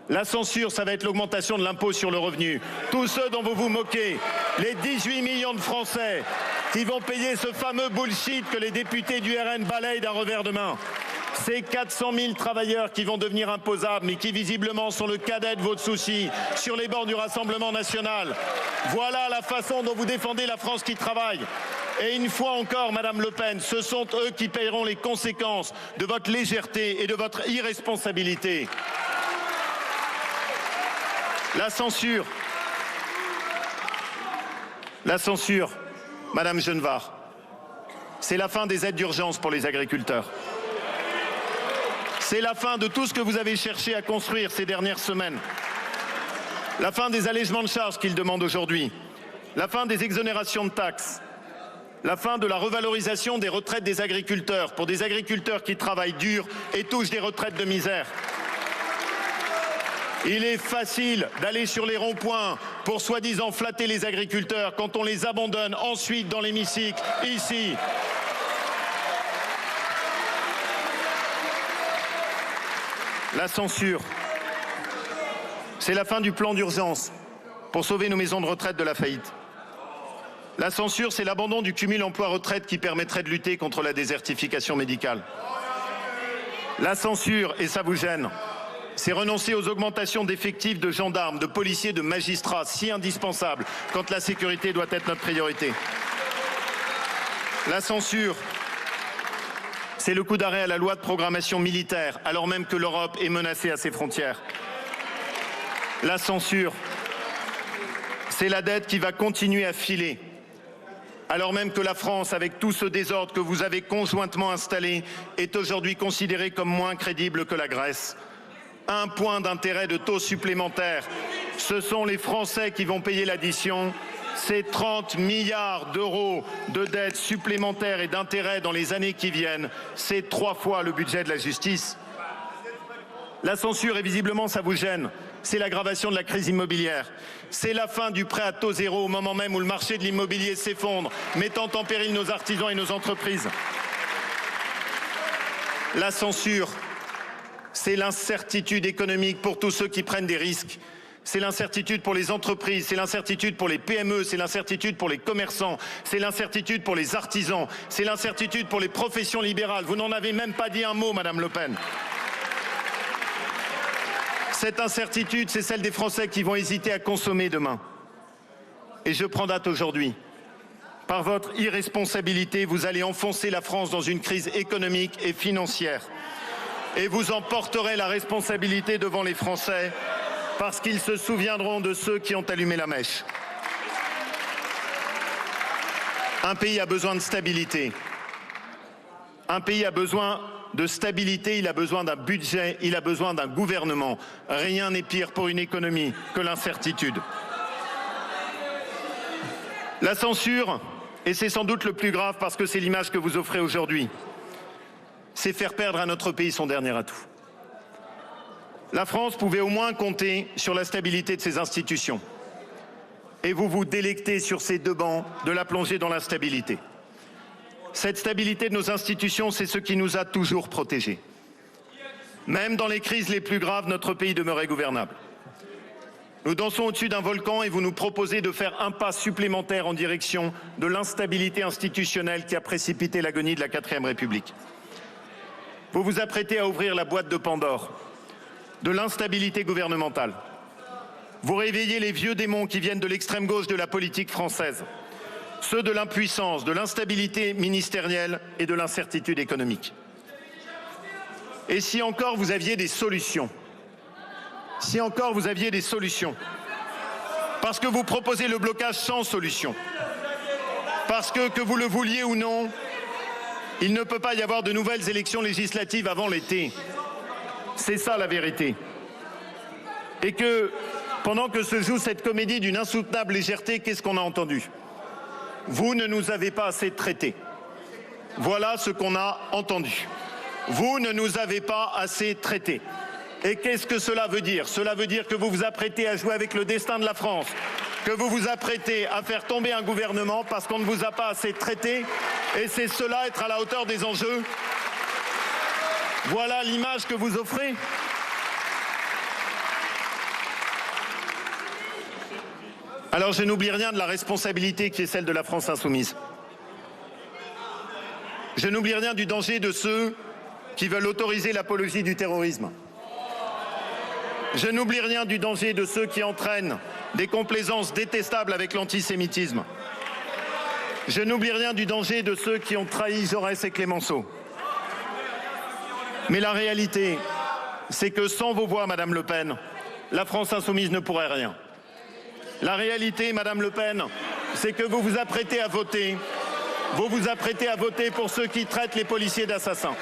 la censure, ça va être l'augmentation de l'impôt sur le revenu. Tous ceux dont vous vous moquez, les 18 millions de Français qui vont payer ce fameux bullshit que les députés du RN balayent d'un revers de main. Ces 400 000 travailleurs qui vont devenir imposables, mais qui visiblement sont le cadet de votre souci sur les bords du Rassemblement national. Voilà la façon dont vous défendez la France qui travaille. Et une fois encore, Madame Le Pen, ce sont eux qui paieront les conséquences de votre légèreté et de votre irresponsabilité. La censure, Madame Genevard, c'est la fin des aides d'urgence pour les agriculteurs. C'est la fin de tout ce que vous avez cherché à construire ces dernières semaines. La fin des allègements de charges qu'ils demandent aujourd'hui. La fin des exonérations de taxes. La fin de la revalorisation des retraites des agriculteurs pour des agriculteurs qui travaillent dur et touchent des retraites de misère. Il est facile d'aller sur les ronds-points pour soi-disant flatter les agriculteurs quand on les abandonne ensuite dans l'hémicycle, ici. La censure, c'est la fin du plan d'urgence pour sauver nos maisons de retraite de la faillite. La censure, c'est l'abandon du cumul emploi-retraite qui permettrait de lutter contre la désertification médicale. La censure, et ça vous gêne, c'est renoncer aux augmentations d'effectifs de gendarmes, de policiers, de magistrats, si indispensables quand la sécurité doit être notre priorité. La censure, c'est le coup d'arrêt à la loi de programmation militaire, alors même que l'Europe est menacée à ses frontières. La censure, c'est la dette qui va continuer à filer, alors même que la France, avec tout ce désordre que vous avez conjointement installé, est aujourd'hui considérée comme moins crédible que la Grèce. 1 point d'intérêt de taux supplémentaire. Ce sont les Français qui vont payer l'addition. C'est 30 milliards d'euros de dettes supplémentaires et d'intérêts dans les années qui viennent. C'est 3 fois le budget de la justice. La censure, et visiblement ça vous gêne, c'est l'aggravation de la crise immobilière. C'est la fin du prêt à taux zéro au moment même où le marché de l'immobilier s'effondre, mettant en péril nos artisans et nos entreprises. La censure, c'est l'incertitude économique pour tous ceux qui prennent des risques. C'est l'incertitude pour les entreprises, c'est l'incertitude pour les PME, c'est l'incertitude pour les commerçants, c'est l'incertitude pour les artisans, c'est l'incertitude pour les professions libérales. Vous n'en avez même pas dit un mot, Madame Le Pen. Cette incertitude, c'est celle des Français qui vont hésiter à consommer demain. Et je prends date aujourd'hui. Par votre irresponsabilité, vous allez enfoncer la France dans une crise économique et financière. Et vous en porterez la responsabilité devant les Français parce qu'ils se souviendront de ceux qui ont allumé la mèche. Un pays a besoin de stabilité. Un pays a besoin de stabilité, il a besoin d'un budget, il a besoin d'un gouvernement. Rien n'est pire pour une économie que l'incertitude. La censure, et c'est sans doute le plus grave parce que c'est l'image que vous offrez aujourd'hui, c'est faire perdre à notre pays son dernier atout. La France pouvait au moins compter sur la stabilité de ses institutions. Et vous vous délectez sur ces 2 bancs de la plonger dans l'instabilité. Cette stabilité de nos institutions, c'est ce qui nous a toujours protégés. Même dans les crises les plus graves, notre pays demeurait gouvernable. Nous dansons au-dessus d'un volcan et vous nous proposez de faire un pas supplémentaire en direction de l'instabilité institutionnelle qui a précipité l'agonie de la 4e République. Vous vous apprêtez à ouvrir la boîte de Pandore de l'instabilité gouvernementale. Vous réveillez les vieux démons qui viennent de l'extrême gauche de la politique française, ceux de l'impuissance, de l'instabilité ministérielle et de l'incertitude économique. Et si encore vous aviez des solutions, parce que vous proposez le blocage sans solution, parce que vous le vouliez ou non, il ne peut pas y avoir de nouvelles élections législatives avant l'été. C'est ça la vérité. Et que pendant que se joue cette comédie d'une insoutenable légèreté, qu'est-ce qu'on a entendu ? Vous ne nous avez pas assez traités. Voilà ce qu'on a entendu. Vous ne nous avez pas assez traités. Et qu'est-ce que cela veut dire ? Cela veut dire que vous vous apprêtez à jouer avec le destin de la France, que vous vous apprêtez à faire tomber un gouvernement parce qu'on ne vous a pas assez traité. Et c'est cela être à la hauteur des enjeux. Voilà l'image que vous offrez. Alors je n'oublie rien de la responsabilité qui est celle de la France insoumise. Je n'oublie rien du danger de ceux qui veulent autoriser l'apologie du terrorisme. Je n'oublie rien du danger de ceux qui entraînent des complaisances détestables avec l'antisémitisme. Je n'oublie rien du danger de ceux qui ont trahi Jaurès et Clémenceau. Mais la réalité, c'est que sans vos voix, Madame Le Pen, la France insoumise ne pourrait rien. La réalité, Madame Le Pen, c'est que vous vous apprêtez à voter. Vous vous apprêtez à voter pour ceux qui traitent les policiers d'assassins.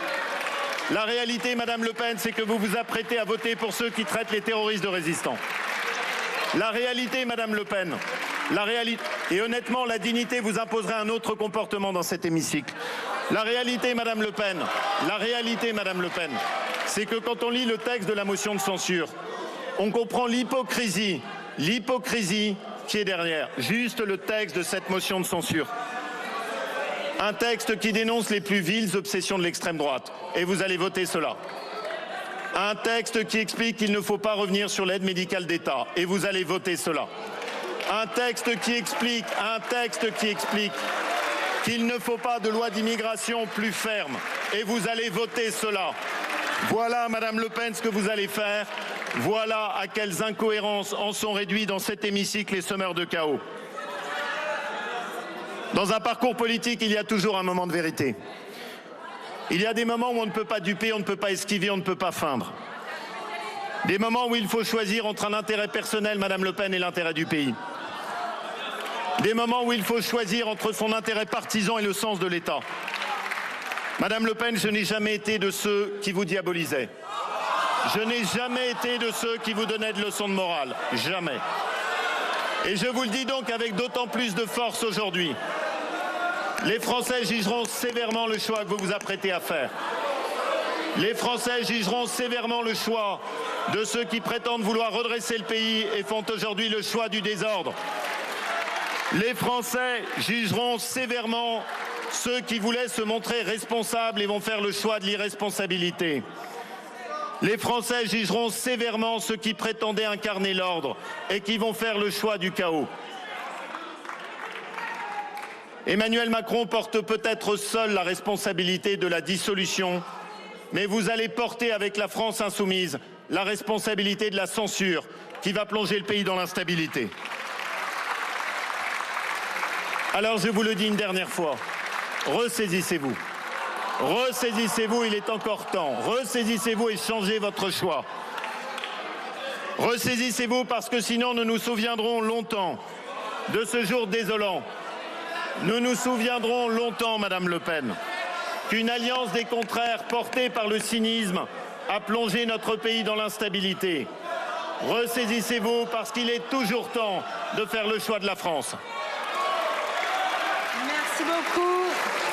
La réalité, Madame Le Pen, c'est que vous vous apprêtez à voter pour ceux qui traitent les terroristes de résistants. La réalité, Madame Le Pen, et honnêtement, la dignité vous imposerait un autre comportement dans cet hémicycle. La réalité, Madame Le Pen, c'est que quand on lit le texte de la motion de censure, on comprend l'hypocrisie qui est derrière. Juste le texte de cette motion de censure. Un texte qui dénonce les plus viles obsessions de l'extrême droite. Et vous allez voter cela. Un texte qui explique qu'il ne faut pas revenir sur l'aide médicale d'État. Et vous allez voter cela. Un texte qui explique qu'il ne faut pas de loi d'immigration plus ferme. Et vous allez voter cela. Voilà, Madame Le Pen, ce que vous allez faire. Voilà à quelles incohérences en sont réduits dans cet hémicycle les semeurs de chaos. Dans un parcours politique, il y a toujours un moment de vérité. Il y a des moments où on ne peut pas duper, on ne peut pas esquiver, on ne peut pas feindre. Des moments où il faut choisir entre un intérêt personnel, Madame Le Pen, et l'intérêt du pays. Des moments où il faut choisir entre son intérêt partisan et le sens de l'État. Madame Le Pen, je n'ai jamais été de ceux qui vous diabolisaient. Je n'ai jamais été de ceux qui vous donnaient de leçons de morale. Jamais. Et je vous le dis donc avec d'autant plus de force aujourd'hui. Les Français jugeront sévèrement le choix que vous vous apprêtez à faire. Les Français jugeront sévèrement le choix de ceux qui prétendent vouloir redresser le pays et font aujourd'hui le choix du désordre. Les Français jugeront sévèrement ceux qui voulaient se montrer responsables et vont faire le choix de l'irresponsabilité. Les Français jugeront sévèrement ceux qui prétendaient incarner l'ordre et qui vont faire le choix du chaos. Emmanuel Macron porte peut-être seul la responsabilité de la dissolution, mais vous allez porter avec la France insoumise la responsabilité de la censure qui va plonger le pays dans l'instabilité. Alors je vous le dis une dernière fois, ressaisissez-vous. Ressaisissez-vous, il est encore temps. Ressaisissez-vous et changez votre choix. Ressaisissez-vous parce que sinon nous nous souviendrons longtemps de ce jour désolant. Nous nous souviendrons longtemps, Madame Le Pen, qu'une alliance des contraires portée par le cynisme a plongé notre pays dans l'instabilité. Ressaisissez-vous parce qu'il est toujours temps de faire le choix de la France. Merci beaucoup.